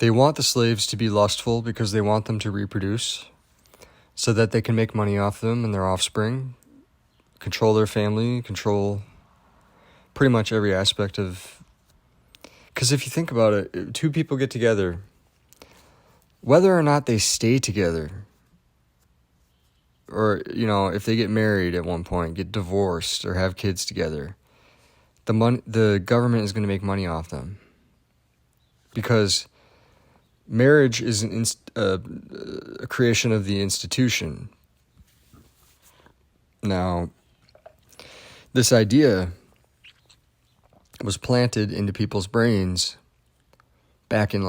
They want the slaves to be lustful because they want them to reproduce so that they can make money off them and their offspring, control their family, control pretty much every aspect of... Because if you think about it, two people get together, whether or not they stay together, or, if they get married at one point, get divorced, or have kids together, the government is going to make money off them. Because marriage is a creation of the institution. Now, this idea was planted into people's brains back in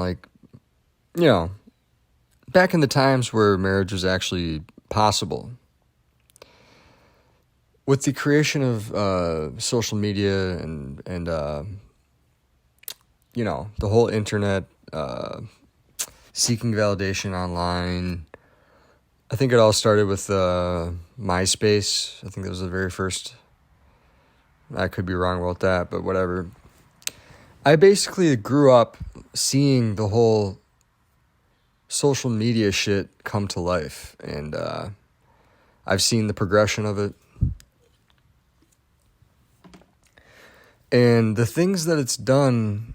back in the times where marriage was actually possible. With the creation of social media and the whole internet, seeking validation online, I think it all started with MySpace. I think that was the very first. I could be wrong about that, but whatever. I basically grew up seeing the whole social media shit come to life, and I've seen the progression of it. And the things that it's done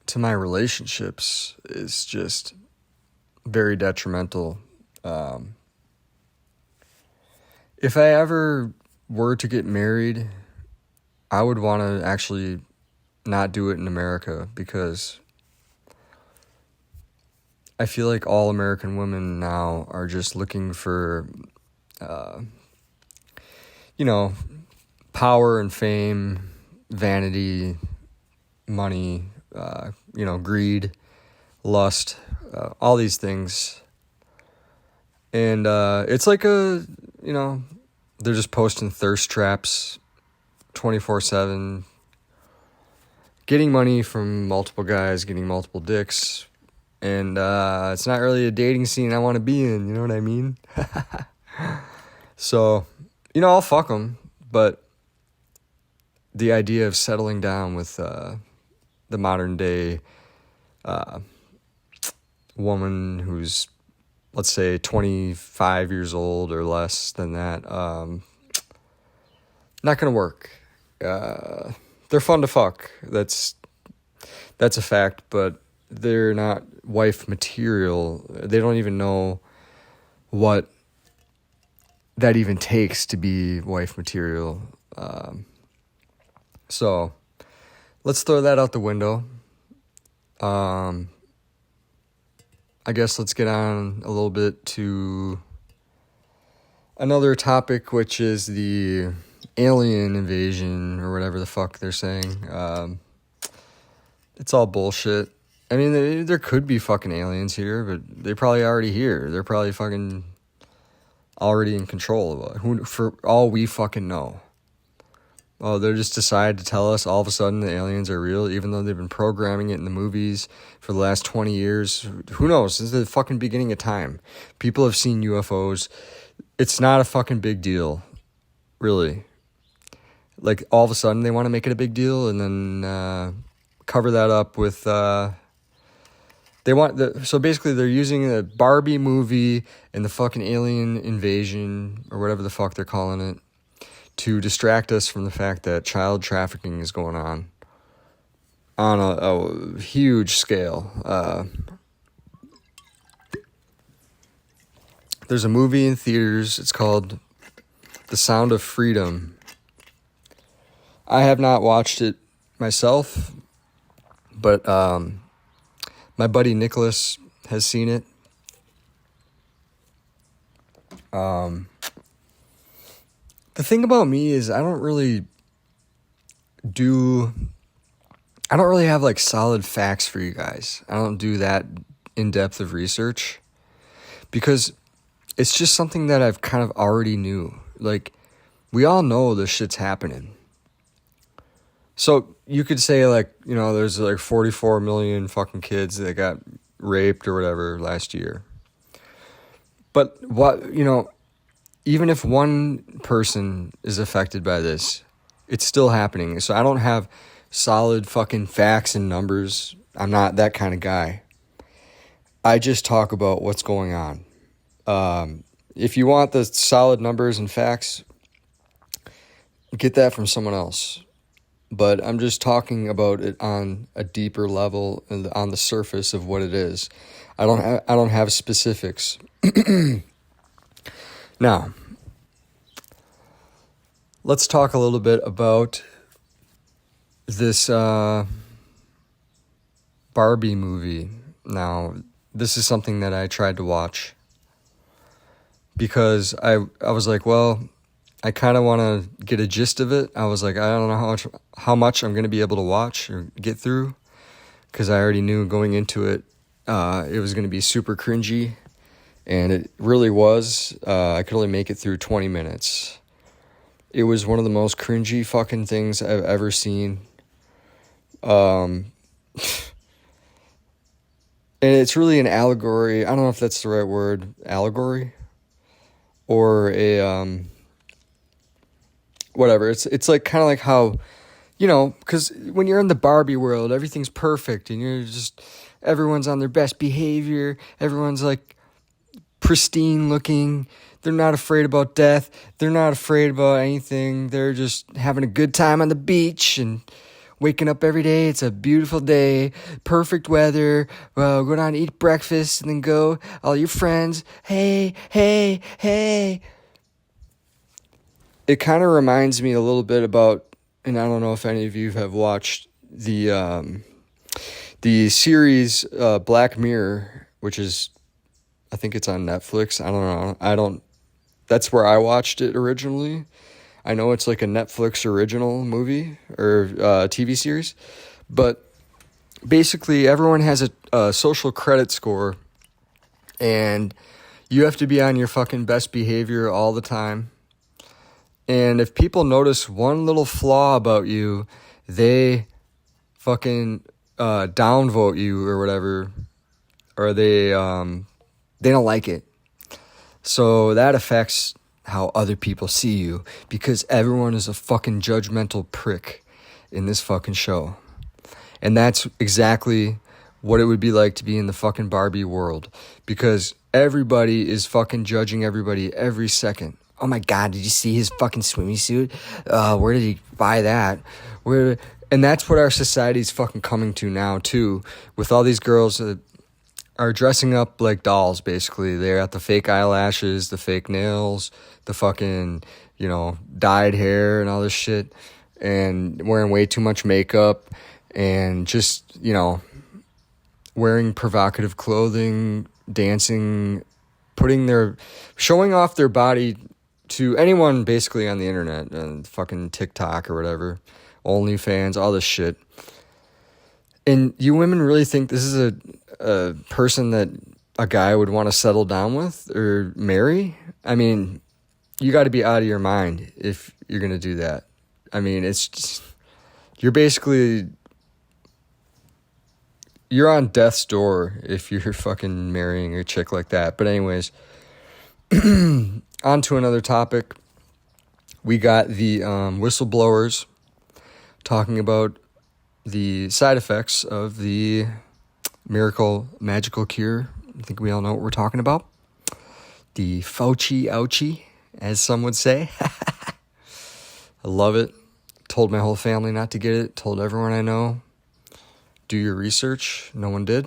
to my relationships is just very detrimental. If I ever were to get married, I would want to actually not do it in America, because I feel like all American women now are just looking for, power and fame, vanity, money, greed, lust, all these things. And it's like they're just posting thirst traps 24/7, getting money from multiple guys, getting multiple dicks, and it's not really a dating scene I want to be in, you know what I mean? So, I'll fuck them, but the idea of settling down with the modern day woman who's, let's say, 25 years old or less than that, not gonna work. They're fun to fuck. That's a fact, but they're not wife material. They don't even know what that even takes to be wife material. So let's throw that out the window. I guess let's get on a little bit to another topic, which is the alien invasion, or whatever the fuck they're saying. It's all bullshit. I mean, there could be fucking aliens here, but they're probably already here. They're probably fucking already in control of it. For all we fucking know. Oh, they just decide to tell us all of a sudden the aliens are real, even though they've been programming it in the movies for the last 20 years. Who knows? This is the fucking beginning of time. People have seen UFOs. It's not a fucking big deal, really. Like, all of a sudden they want to make it a big deal and then cover that up with... so basically they're using the Barbie movie and the fucking alien invasion, or whatever the fuck they're calling it, to distract us from the fact that child trafficking is going on a huge scale. There's a movie in theaters. It's called The Sound of Freedom. I have not watched it myself, but my buddy Nicholas has seen it. The thing about me is I don't really have like solid facts for you guys. I don't do that in-depth of research because it's just something that I've kind of already knew. Like, we all know this shit's happening. So you could say, like, there's like 44 million fucking kids that got raped or whatever last year. But even if one person is affected by this, it's still happening. So I don't have solid fucking facts and numbers. I'm not that kind of guy. I just talk about what's going on. If you want the solid numbers and facts, get that from someone else. But I'm just talking about it on a deeper level and on the surface of what it is. I don't have specifics. Now, let's talk a little bit about this Barbie movie. Now, this is something that I tried to watch because I was like, well, I kind of want to get a gist of it. I was like, I don't know how much I'm going to be able to watch or get through, because I already knew going into it, it was going to be super cringy, and it really was. I could only make it through 20 minutes. It was one of the most cringy fucking things I've ever seen. And it's really an allegory. I don't know if that's the right word, allegory, or a whatever. It's like kind of like how, because when you're in the Barbie world, everything's perfect, and everyone's on their best behavior. Everyone's like pristine looking. They're not afraid about death. They're not afraid about anything. They're just having a good time on the beach and waking up every day. It's a beautiful day, perfect weather. Well, go down and eat breakfast and then go. All your friends, hey, hey, hey. It kind of reminds me a little bit about, and I don't know if any of you have watched the series Black Mirror, which is, I think it's on Netflix. I don't know. That's where I watched it originally. I know it's like a Netflix original movie or TV series, but basically everyone has a social credit score, and you have to be on your fucking best behavior all the time. And if people notice one little flaw about you, they fucking downvote you or whatever, or they don't like it. So that affects how other people see you, because everyone is a fucking judgmental prick in this fucking show. And that's exactly what it would be like to be in the fucking Barbie world, because everybody is fucking judging everybody every second. Oh my God, did you see his fucking swimming suit? Where did he buy that? And that's what our society's fucking coming to now too, with all these girls that are dressing up like dolls, basically. They got the fake eyelashes, the fake nails, the fucking, dyed hair and all this shit, and wearing way too much makeup, and just, wearing provocative clothing, dancing, showing off their body to anyone basically on the internet, and fucking TikTok or whatever, OnlyFans, all this shit. And you women really think this is a person that a guy would want to settle down with or marry? I mean, you got to be out of your mind if you're going to do that. I mean, it's just, you're on death's door if you're fucking marrying a chick like that. But anyways, on to another topic. We got the whistleblowers talking about the side effects of the magical cure. I think we all know what we're talking about. The Fauci ouchie, as some would say. I love it. Told my whole family not to get it. Told everyone I know, do your research. No one did.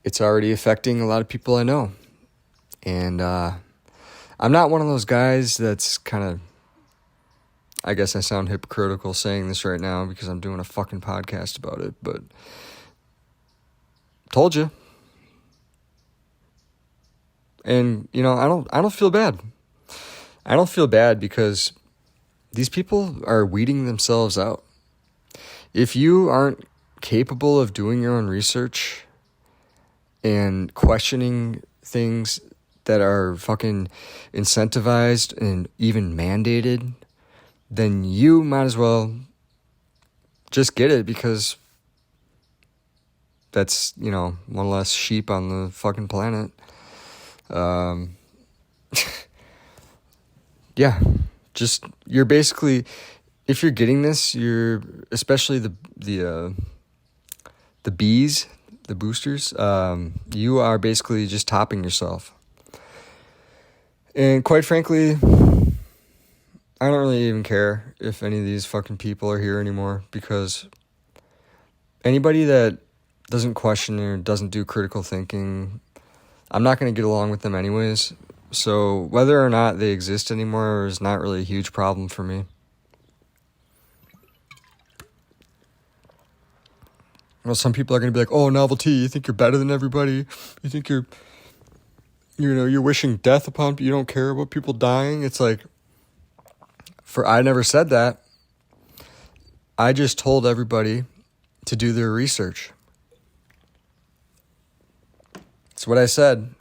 It's already affecting a lot of people I know. And I'm not one of those guys that's kind of, I guess I sound hypocritical saying this right now because I'm doing a fucking podcast about it, but told you. And I don't feel bad. I don't feel bad because these people are weeding themselves out. If you aren't capable of doing your own research and questioning things that are fucking incentivized and even mandated, then you might as well just get it, because that's, one less sheep on the fucking planet. Yeah, just, you're basically, if you're getting this, you're, especially the bees, the boosters, you are basically just topping yourself. And quite frankly, I don't really even care if any of these fucking people are here anymore, because anybody that doesn't question or doesn't do critical thinking, I'm not going to get along with them anyways. So whether or not they exist anymore is not really a huge problem for me. Well, some people are going to be like, oh, Novelty, you think you're better than everybody? You think you're wishing death upon people? You don't care about people dying? It's like, I never said that. I just told everybody to do their research. It's what I said.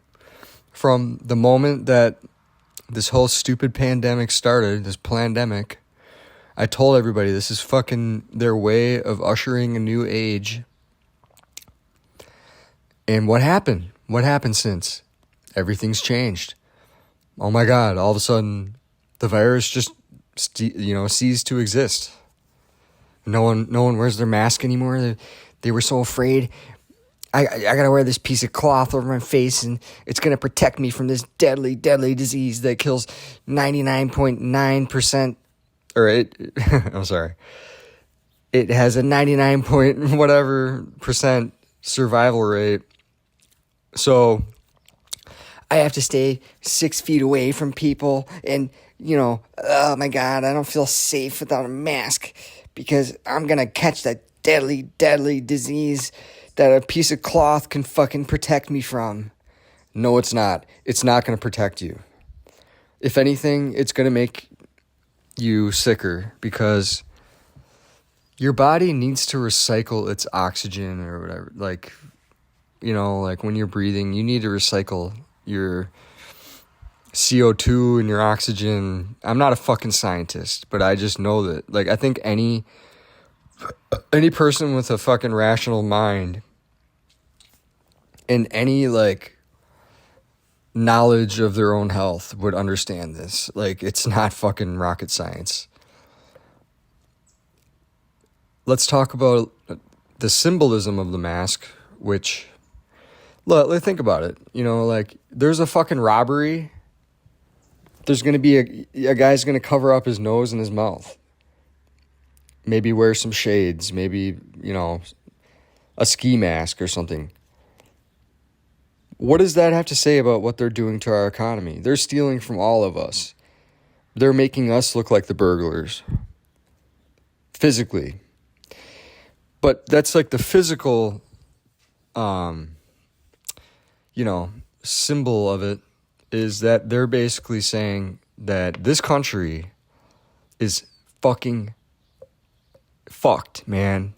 From the moment that this whole stupid pandemic started, this plandemic, I told everybody this is fucking their way of ushering a new age. And what happened? What happened since? Everything's changed. Oh my God, all of a sudden the virus just ceased to exist. No one wears their mask anymore. They were so afraid. I gotta wear this piece of cloth over my face and it's gonna protect me from this deadly, deadly disease that kills 99.9%. I'm sorry. It has a 99 point whatever percent survival rate. So I have to stay 6 feet away from people, and oh my God, I don't feel safe without a mask because I'm gonna catch that deadly, deadly disease that a piece of cloth can fucking protect me from. No, it's not. It's not gonna protect you. If anything, it's gonna make you sicker, because your body needs to recycle its oxygen or whatever. Like when you're breathing, you need to recycle your CO2 and your oxygen. I'm not a fucking scientist, but I just know that. Like, I think any person with a fucking rational mind and any, knowledge of their own health would understand this. Like, it's not fucking rocket science. Let's talk about the symbolism of the mask, which, let's think about it. There's a fucking robbery. There's going to be a guy's going to cover up his nose and his mouth. Maybe wear some shades. Maybe, a ski mask or something. What does that have to say about what they're doing to our economy? They're stealing from all of us. They're making us look like the burglars. Physically. But that's like the physical, symbol of it, is that they're basically saying that this country is fucking fucked, man.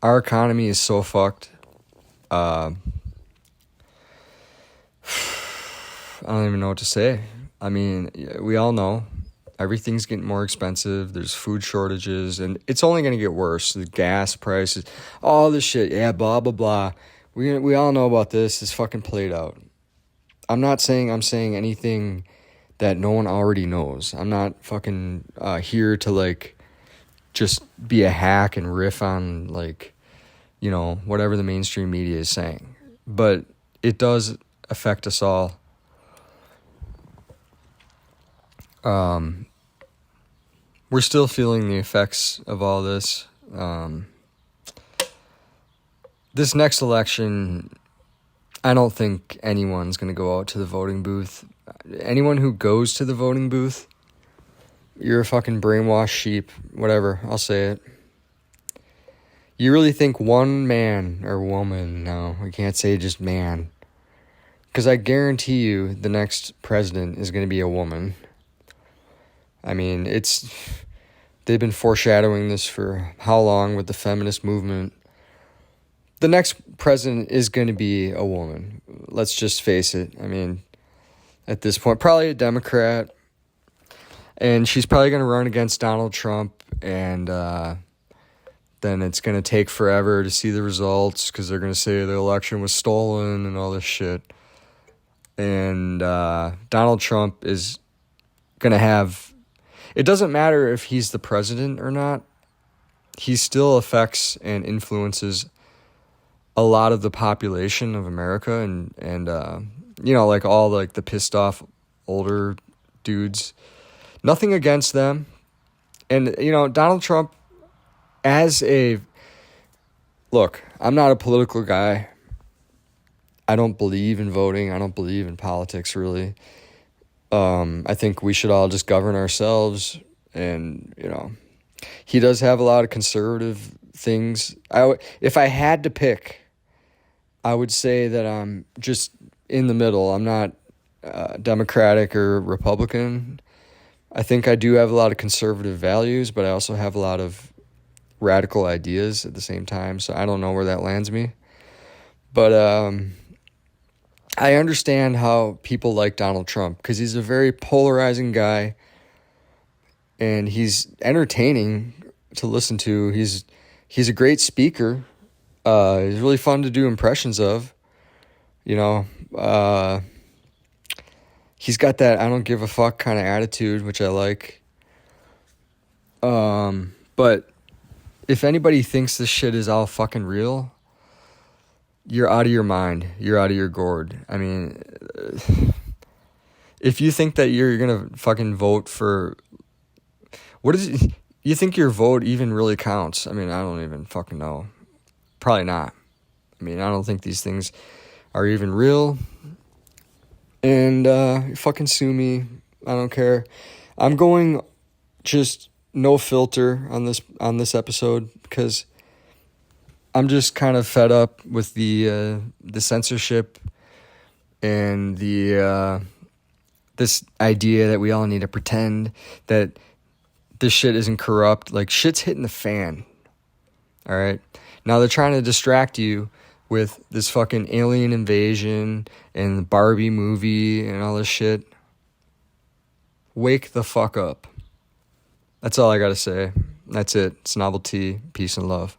Our economy is so fucked. I don't even know what to say. I mean, we all know everything's getting more expensive. There's food shortages, and it's only going to get worse. The gas prices, all this shit. Yeah, blah, blah, blah. We all know about this. It's fucking played out. I'm not saying I'm saying anything that no one already knows. I'm not fucking here to, just be a hack and riff on, whatever the mainstream media is saying. But it does affect us all. We're still feeling the effects of all this. This next election, I don't think anyone's going to go out to the voting booth. Anyone who goes to the voting booth, you're a fucking brainwashed sheep. Whatever, I'll say it. You really think one man or woman, no, we can't say just man, because I guarantee you the next president is going to be a woman. I mean, they've been foreshadowing this for how long with the feminist movement. The next president is going to be a woman. Let's just face it. I mean, at this point, probably a Democrat. And she's probably going to run against Donald Trump. And then it's going to take forever to see the results, because they're going to say the election was stolen and all this shit. And Donald Trump is going to have... It doesn't matter if he's the president or not. He still affects and influences a lot of the population of America and you know, like all like the pissed off older dudes. Nothing against them. And, you know, Donald Trump look, I'm not a political guy. I don't believe in voting. I don't believe in politics, really. I think we should all just govern ourselves. And, you know, he does have a lot of conservative things. If I had to pick, I would say that I'm just in the middle. I'm not Democratic or Republican. I think I do have a lot of conservative values, but I also have a lot of radical ideas at the same time. So I don't know where that lands me. But I understand how people like Donald Trump because he's a very polarizing guy and he's entertaining to listen to. He's a great speaker. He's really fun to do impressions of. You know, he's got that I don't give a fuck kind of attitude, which I like. But if anybody thinks this shit is all fucking real, you're out of your mind. You're out of your gourd. I mean, if you think that you're going to fucking vote for... You think your vote even really counts? I mean, I don't even fucking know. Probably not. I mean, I don't think these things are even real. And fucking sue me. I don't care. I'm going just no filter on this episode because I'm just kind of fed up with the censorship and this idea that we all need to pretend that this shit isn't corrupt. Like, shit's hitting the fan. All right? Now they're trying to distract you with this fucking alien invasion and the Barbie movie and all this shit. Wake the fuck up. That's all I gotta say. That's it. It's novelty. Peace and love.